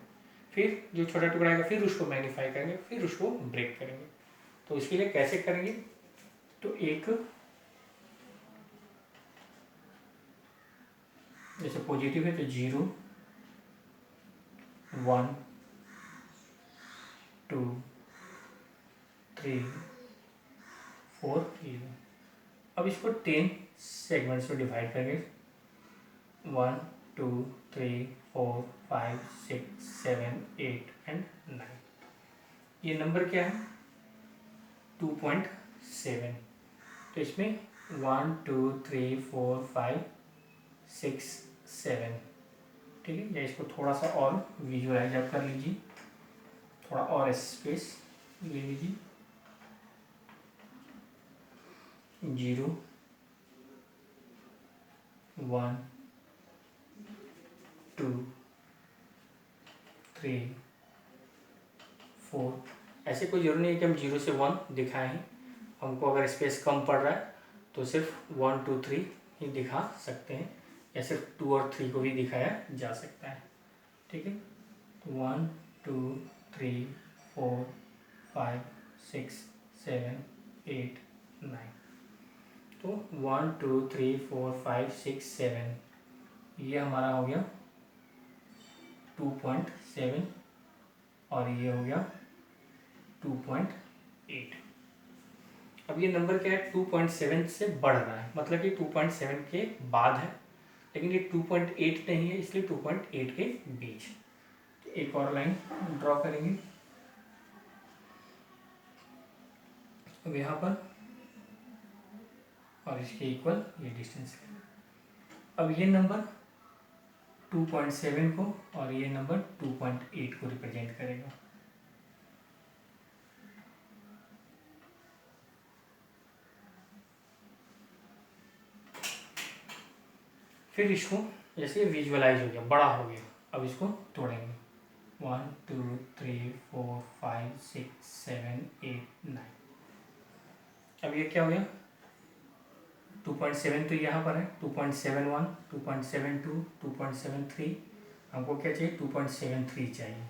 फिर जो छोटा टुकड़ा आएगा फिर उसको मैग्नीफाई करेंगे, फिर उसको ब्रेक करेंगे। तो इसके लिए कैसे करेंगे, तो एक जैसे पॉजिटिव है तो 0, 1, 2, 3, 4, 0। अब इसको 10 सेगमेंट्स में डिवाइड करेंगे, 1, 2, 3, 4, 5, 6, 7, 8 एंड 9। ये नंबर क्या है 2.7। तो इसमें 1, 2, 3, 4, 5, 6, 7 ठीक है, या इसको थोड़ा सा और विजुअलाइज आप कर लीजिए, थोड़ा और स्पेस ले लीजिए। 0 1 2 3 4। ऐसे कोई जरूरी नहीं है कि हम 0 से 1 दिखाएं हैं। हमको अगर स्पेस कम पड़ रहा है तो सिर्फ 1 2 3 ही दिखा सकते हैं, या सिर्फ 2 और 3 को भी दिखाया जा सकता है। ठीक है, तो 1 2 3 4 5 6 7 8 9। तो 1 2 3 4 5 6 7, ये हमारा हो गया 2.7 और ये हो गया 2.8। अब ये नंबर क्या है, 2.7 से बढ़ रहा है, मतलब कि 2.7 के बाद है, लेकिन ये 2.8 नहीं है, इसलिए 2.8 के बीच। तो एक और लाइन ड्रॉ करेंगे अब यहाँ पर, और इसके इक्वल ये डिस्टेंस है। अब ये नंबर 2.7 को और ये नंबर 2.8 को रिप्रेजेंट करेगा। फिर इसको जैसे विजुअलाइज हो गया, बड़ा हो गया, अब इसको तोड़ेंगे। 1 2 3 4 5 6 7 8 9। अब ये क्या हो गया, 2.7 तो यहाँ पर है, 2.71 2.72 2.73। हमको क्या चाहिए, 2.73 चाहिए,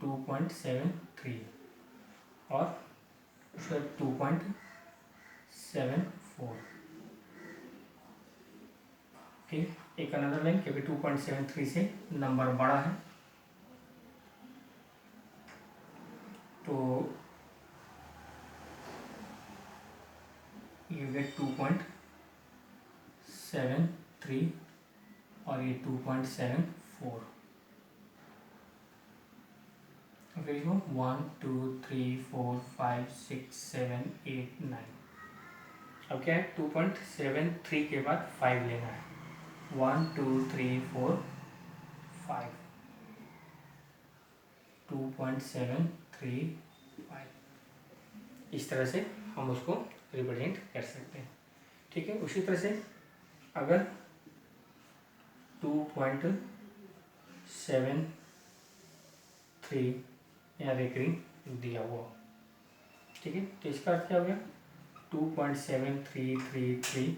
2.73 और उसका 2.74। फिर एक अनदर लाइन, क्योंकि 2.73 से नंबर बड़ा है तो यू गेट 2.73 और ये 2.74। फिर इसको 1 2 3 4 5 6 7 8 9। अब क्या है, 2.73 के बाद 5 लेना है, 1 2 3 4 5, 2.735। इस तरह से हम उसको रिप्रेजेंट कर सकते हैं। ठीक है, उसी तरह से अगर 2.73 यहाँ रेकरिंग दिया हुआ, ठीक है, तो इसका अर्थ क्या हो गया, 2.7333।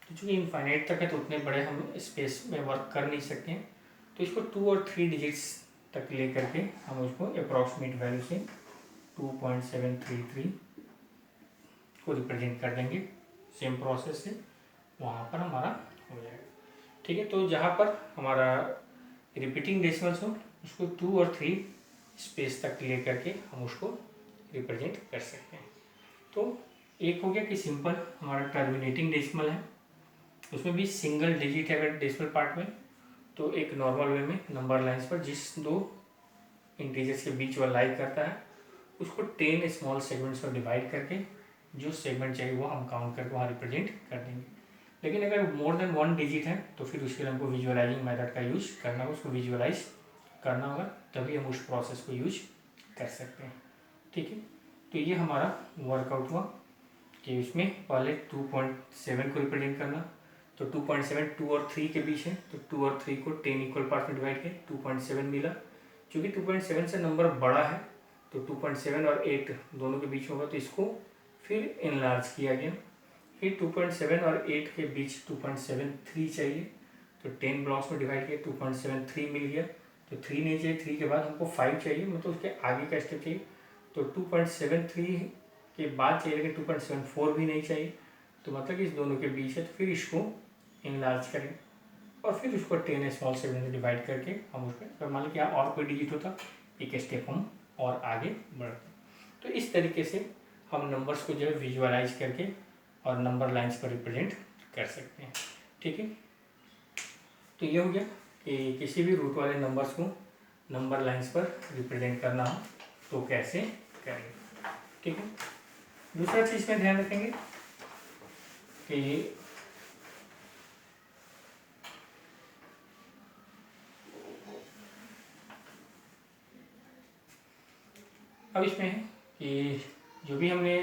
तो चूँकि इनफाइनाइट तक है तो उतने बड़े हम स्पेस में वर्क कर नहीं सकते हैं, तो इसको 2 और 3 डिजिट्स तक ले करके हम उसको अप्रॉक्सीमेट वैल्यू से 2.733 को रिप्रेजेंट कर देंगे। सेम प्रोसेस से वहाँ पर हमारा हो जाएगा। ठीक है, तो जहाँ पर हमारा रिपीटिंग डेसिमल्स हो उसको 2 और 3 स्पेस तक ले करके हम उसको रिप्रेजेंट कर सकते हैं। तो एक हो गया कि सिंपल हमारा टर्मिनेटिंग डेसिमल है, उसमें भी सिंगल डिजिट है अगर डेसिमल पार्ट में, तो एक नॉर्मल वे में नंबर लाइंस पर जिस दो इंटीजर्स के बीच वाला लाई करता है उसको 10 स्मॉल सेगमेंट्स में डिवाइड करके जो सेगमेंट चाहिए वो हम काउंट करके वहाँ रिप्रेजेंट कर देंगे। लेकिन अगर मोर देन 1 डिजिट है तो फिर उसके लिए हमको विजुअलाइजिंग मेथड का यूज करना होगा, उसको विजुअलाइज करना होगा, तभी हम उस प्रोसेस को यूज कर सकते हैं। ठीक है, तो ये हमारा वर्कआउट हुआ कि उसमें पहले 2.7 को रिप्रेजेंट करना, तो 2.7 2 और 3 के बीच है, तो 2 और 3 को 10 इक्वल पार्ट में डिवाइड किया, 2.7 मिला। चूँकि 2.7 से नंबर बड़ा है तो 2.7 और 8 दोनों के बीच होगा, तो इसको फिर इनलार्ज किया गया। फिर 2.7 और 8 के बीच 2.73 चाहिए, तो 10 ब्लॉक्स में डिवाइड किया, 2.73 मिल गया। तो 3 नहीं चाहिए, 3 के बाद हमको 5 चाहिए, मतलब उसके आगे का स्टेप चाहिए, तो 2.73 के बाद चाहिए, लेकिन 2.74 भी नहीं चाहिए, तो मतलब कि इस दोनों के बीच है। तो फिर इसको इनलार्ज करें और फिर उसको 10 स्मॉल सेगमेंट में डिवाइड करके हम उसको, मान लो कि और कोई डिजिट होता एक स्टेप हम और आगे बढ़ते। तो इस तरीके से हम नंबर्स को जो है विजुअलाइज करके और नंबर लाइंस पर रिप्रेजेंट कर सकते हैं। ठीक है, तो ये हो गया कि किसी भी रूट वाले नंबर्स को नंबर लाइंस पर रिप्रेजेंट करना हो तो कैसे करें। ठीक है, दूसरा चीज़ में ध्यान रखेंगे कि अब इसमें है कि जो भी हमने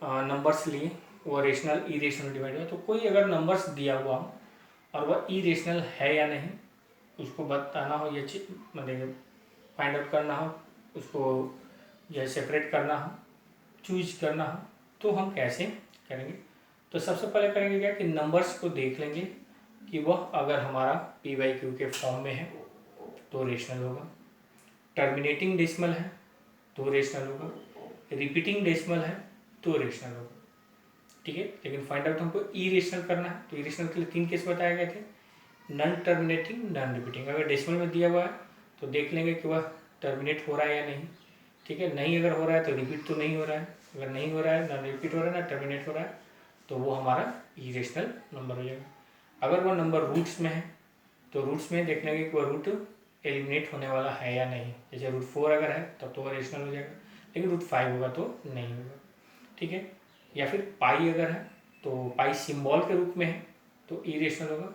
नंबर्स लिए वो रेशनल इरेशनल डिवाइड हुआ, तो कोई अगर नंबर्स दिया हुआ हो और वह इरेशनल है या नहीं उसको बताना हो, ये मतलब फाइंड आउट करना हो, उसको या सेपरेट करना हो, चूज करना हो, तो हम कैसे करेंगे। तो सबसे पहले करेंगे क्या कि नंबर्स को देख लेंगे कि वह अगर हमारा पी बाई क्यू के फॉर्म में है तो रेशनल होगा, टर्मिनेटिंग डेसिमल है तो रेशनल होगा, रिपीटिंग डेसिमल है तो रेशनल होगा। ठीक है, लेकिन फाइंड आउट हमको ई रेशनल करना है, तो ई रेशनल के लिए 3 केस बताए गए थे, नॉन टर्मिनेटिंग, नॉन रिपीटिंग। अगर डेसिमल में दिया हुआ है तो देख लेंगे कि वह टर्मिनेट हो रहा है या नहीं। ठीक है, नहीं अगर हो रहा है तो रिपीट तो नहीं हो रहा है, अगर नहीं हो रहा है, ना रिपीट हो रहा है, ना टर्मिनेट हो रहा है, तो वो हमारा इरेशनल नंबर हो जाएगा। अगर वो नंबर रूट्स में है तो रूट्स में देख लेंगे कि वह रूट एलिमिनेट होने वाला है या नहीं। जैसे रूट 4 अगर है तब तो वो रेशनल हो जाएगा, लेकिन रूट 5 होगा तो नहीं होगा। ठीक है, या फिर पाई अगर है तो पाई सिंबल के रूप में है तो इरेशनल होगा।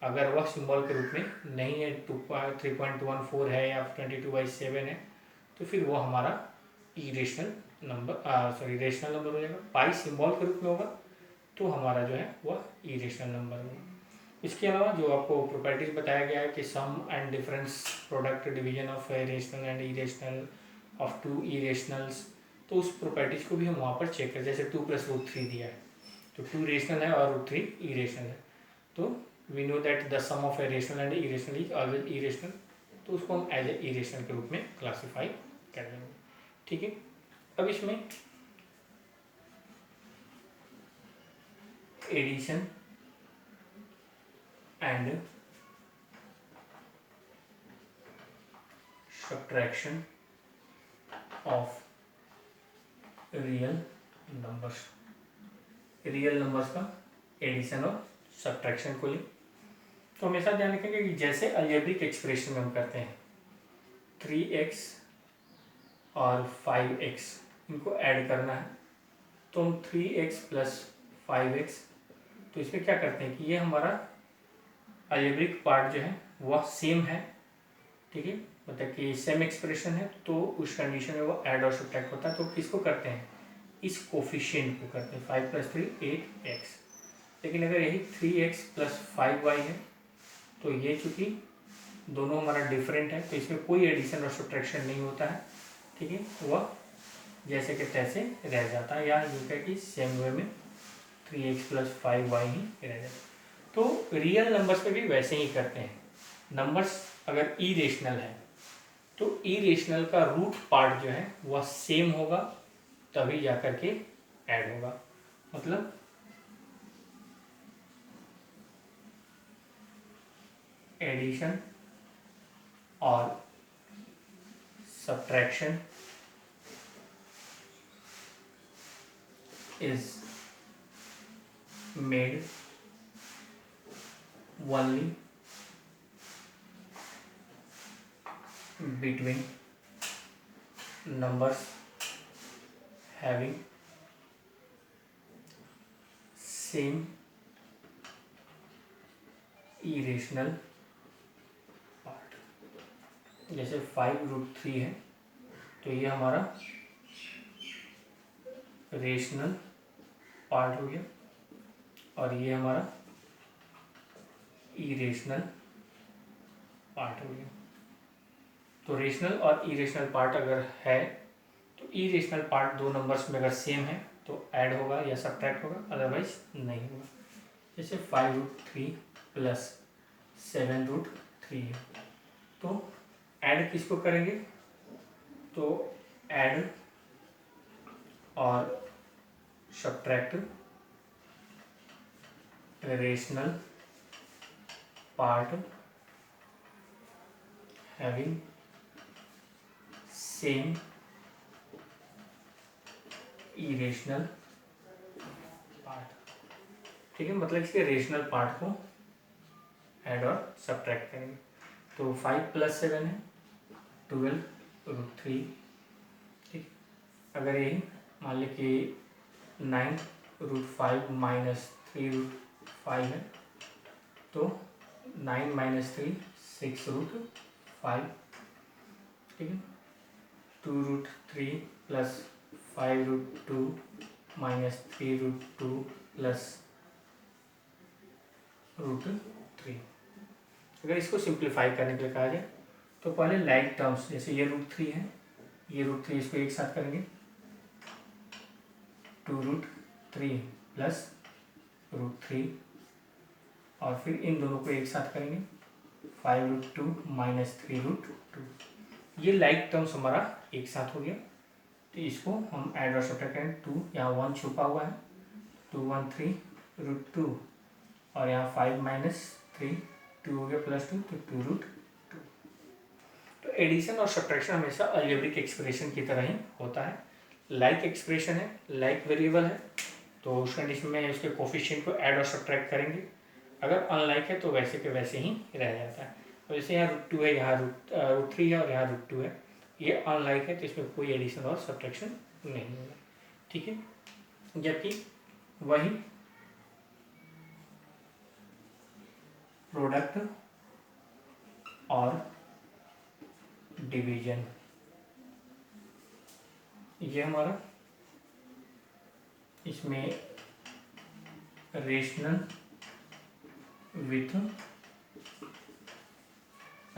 अगर वह सिंबल के रूप में नहीं है, 3.14 है या 22/7 है, तो फिर वो हमारा इरेशनल नंबर रेशनल नंबर हो जाएगा। पाई सिंबल के रूप में होगा तो हमारा जो है वह इरेशनल नंबर होगा। इसके अलावा जो आपको प्रॉपर्टीज बताया गया है कि sum and difference product division of rational and irrational of 2 irrationals, तो उस प्रॉपर्टीज को भी हम वहाँ पर चेक करें। जैसे 2 + √3 दिया है तो 2 रेशनल है और √3 इरेशनल है, तो we know that the sum of a rational and irrational is always irrational, तो उसको हम एज ए इरेशनल के रूप में क्लासीफाई कर लेंगे। ठीक है, अब इसमें addition and subtraction of real numbers, real numbers का एडिशन और सब्ट्रैक्शन को ले, तो हमेशा ध्यान रखेंगे कि जैसे अलजेब्रिक एक्सप्रेशन में हम करते हैं 3x और 5x इनको ऐड करना है, तो हम 3x + 5x, तो इसमें क्या करते हैं कि ये हमारा अलजेब्रिक पार्ट जो है वह सेम है। ठीक है, मतलब कि सेम एक्सप्रेशन है, तो उस कंडीशन में वो ऐड और सब्ट्रैक्ट होता है। तो किसको करते हैं, इस कोफिशिएंट को करते हैं, 5 + 3 8x। लेकिन अगर यही 3x + 5y है तो ये चूँकि दोनों हमारा डिफरेंट है तो इसमें कोई एडिशन और सब्ट्रैक्शन नहीं होता है। ठीक है, वह जैसे कि तैसे रह जाता है, या यूँ कह कि सेम वे में 3x + 5y ही रह जाता है। तो रियल नंबर्स पे भी वैसे ही करते हैं। नंबर्स अगर इरेशनल है तो इरेशनल का रूट पार्ट जो है वह सेम होगा, तभी जाकर के ऐड होगा। मतलब एडिशन और subtraction is made only between numbers having same irrational part। जैसे 5√3 है तो ये हमारा रेशनल पार्ट हो गया और ये हमारा इरेशनल पार्ट हो गया। तो रेशनल और इरेशनल पार्ट अगर है तो इरेशनल पार्ट दो नंबर्स में अगर सेम है तो ऐड होगा या सब्ट्रैक्ट होगा, अदरवाइज नहीं होगा। जैसे 5√3 + 7√3 है, तो ऐड किसको करेंगे, तो ऐड और subtract rational part having same irrational part. ठीक है, मतलब इसके रेशनल पार्ट को ऐड और सब्ट्रैक्ट करेंगे। तो 5 + 7 है 12√3। ठीक, अगर यही मान ली कि 9√5 - 3√5 है तो 9 - 3 6√5। ठीक है, 2√3 प्लस 5√2 माइनस 3√2 प्लस √3। अगर इसको सिंप्लीफाई करने के लिए कहा जाए तो पहले लाइक टर्म्स, जैसे ये √3 है, ये √3 इसको एक साथ करेंगे, 2√3 प्लस √3, और फिर इन दोनों को एक साथ करेंगे, 5√2 माइनस 3√2। ये लाइक टर्म्स हमारा एक साथ हो गया। तो इसको हम ऐड और सब्ट्रैक्ट करें, 2 यहाँ 1 छुपा हुआ है, 2 1 3√2, और यहाँ 5 माइनस 3 2 हो गया प्लस 2, तो 2√2। तो एडिशन और सब्ट्रैक्शन हमेशा अलजेब्रिक एक्सप्रेशन की तरह ही होता है। लाइक एक्सप्रेशन है, लाइक वेरिएबल है, तो उस कंडीशन में उसके कोफिशिएंट को ऐड और सब्ट्रैक्ट करेंगे। अगर अनलाइक है तो वैसे के वैसे ही रह जाता है। तो जैसे यहाँ √2 है, यहाँ √3 है और यहाँ √2 है, ये अनलाइक है तो इसमें कोई एडिशन और सब्ट्रैक्शन नहीं होगा, ठीक है। जबकि वही प्रोडक्ट और डिवीजन, ये हमारा इसमें rational with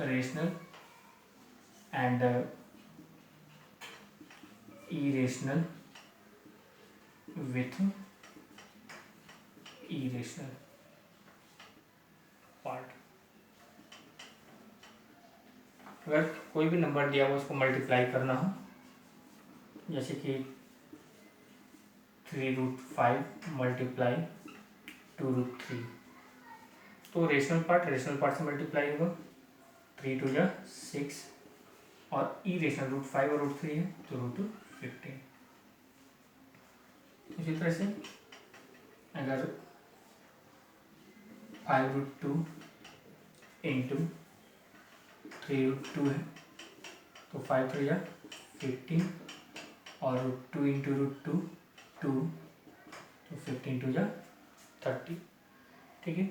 rational and irrational with irrational part. अगर कोई भी नंबर दिया हुआ उसको मल्टीप्लाई करना हो, जैसे कि 3√5 मल्टीप्लाई 2√3, तो रेशनल पार्ट से मल्टीप्लाई होगा, 3 2 जा 6, और इरेशनल √5 और √3 है तो √15। इसी तरह से अगर 5√2 इंटू 3√2 है तो 5 3 जा 15, और √2 इंटू √2 2, तो 15 2 जा 30, ठीक है।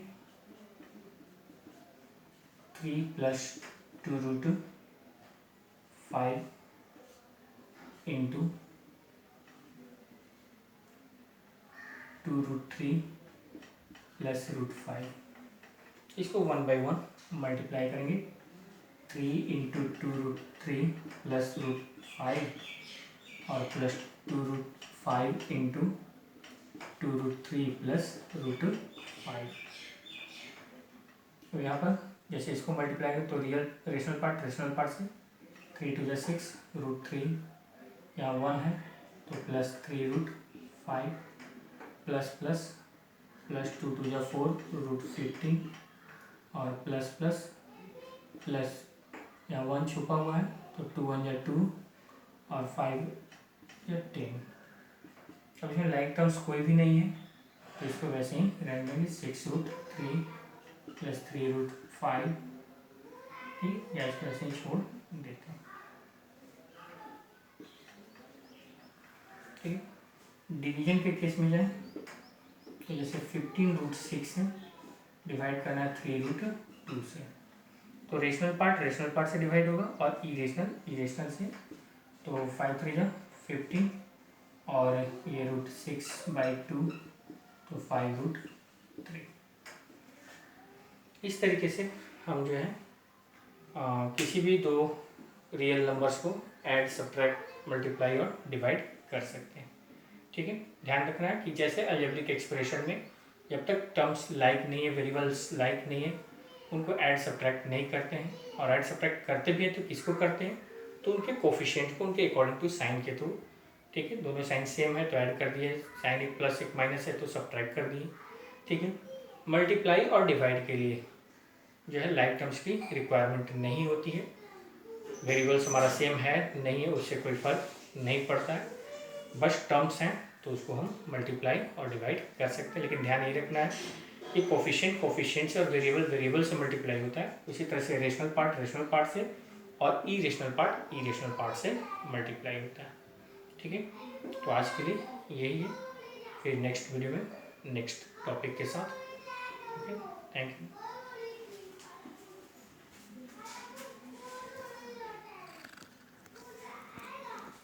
3 प्लस 2√5 इंटू 2√3 प्लस √5, इसको 1 बाई 1 मल्टीप्लाई करेंगे, 3 इंटू 2√3 प्लस √5 और प्लस 2√5 इंटू 2√3 प्लस √5। तो यहाँ पर जैसे इसको मल्टीप्लाई करें तो रेशनल पार्ट से 3 2 जा 6, √3 यहाँ 1 है तो प्लस 3√5 प्लस 2 2 जा 4, √15, और प्लस यहाँ 1 छुपा हुआ है तो 2 1 जा 2, और 5 या 10। अब इसमें लाइक टर्म्स कोई भी नहीं है तो इसको वैसे ही रहने देंगे, 6√3 प्लस 3√5, ठीक, या इसको वैसे ही छोड़ देते हैं, ठीक है। डिवीजन के केस में जाए तो जैसे 15√6 है, डिवाइड करना है 3√2 से, तो रेशनल पार्ट से डिवाइड होगा और इरेशनल से, तो 5 3 जा 15, और ये √6/2 तो 5√3। इस तरीके से हम जो है किसी भी दो रियल नंबर्स को ऐड सब्ट्रैक्ट मल्टीप्लाई और डिवाइड कर सकते हैं, ठीक है। ध्यान रखना है कि जैसे अलजेब्रिक एक्सप्रेशन में जब तक टर्म्स लाइक नहीं है, वेरिएबल्स लाइक नहीं है, उनको ऐड सब्ट्रैक्ट नहीं करते हैं, और ऐड सब्ट्रैक्ट करते भी हैं तो किसको करते हैं, तो उनके कोफिशिएंट को उनके अकॉर्डिंग टू साइन के थ्रू, ठीक है। दोनों साइन सेम है तो ऐड कर दिए, साइन एक प्लस एक माइनस है तो सब्ट्रैक्ट कर दिए, ठीक है। मल्टीप्लाई और डिवाइड के लिए जो है लाइक टर्म्स की रिक्वायरमेंट नहीं होती है, वेरिएबल्स हमारा सेम है नहीं है उससे कोई फर्क नहीं पड़ता है, बस टर्म्स हैं तो उसको हम मल्टीप्लाई और डिवाइड कर सकते हैं। लेकिन ध्यान ये रखना है कि कोफिशिएंट से और वेरिएबल से मल्टीप्लाई होता है, उसी तरह से रेशनल पार्ट से और इरेशनल पार्ट से मल्टीप्लाई होता है, ठीक है। तो आज के लिए यही है, फिर नेक्स्ट वीडियो में नेक्स्ट टॉपिक के साथ, ओके, थैंक यू।